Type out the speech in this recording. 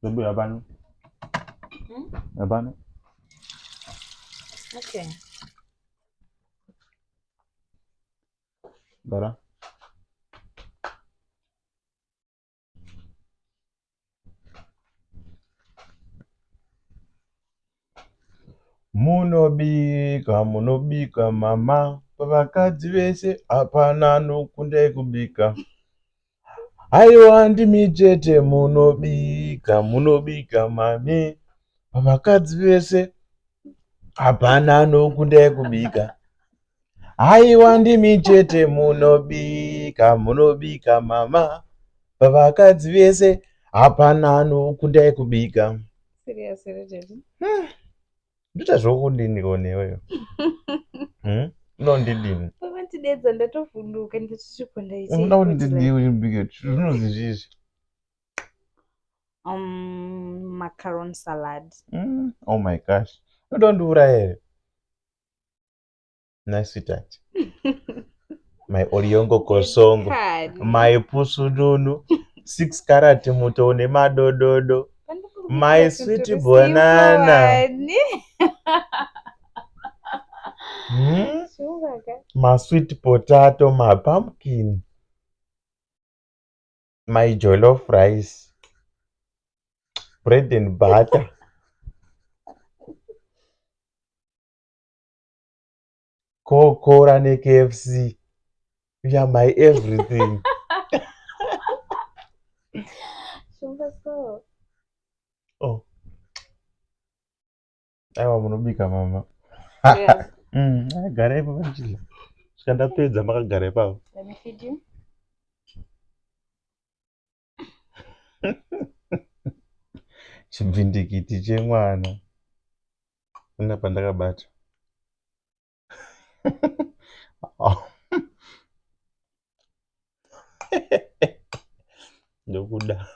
Zobu yabani. Yabani. Okay. Dara. Munobika mama, vakadzi vese hapana anokunda kubika. Aiwa ndimi chete munobika mami, vakadzi vese hapana anokunda kubika. Aiwa ndimi chete munobika mama, vakadzi vese hapana anokunda kubika. Serious. Ndita zvokudini koneweyo? Unondidini? Pavantidedza ndatovhunduka ndichisvipa Unoda kuti ndibike zvinonzi zvizvi? Macaron salad. Oh my gosh. Unoda kundiuraya here? My sweetheart. My oriongo kosongo. My pusununu. 6 karat muto nemadododo. My sweet banana. My sweet potato, my pumpkin. My jollof rice. Bread and butter. Coca-Cola and KFC. You are my everything. Oh. Aiwa munobika mama. Yes. Gara ipapo ndichidya. Ndapedza makagara ipapo. Let me feed you. Chivhindikiti chemwana. Una pandakabata. Ndokuda.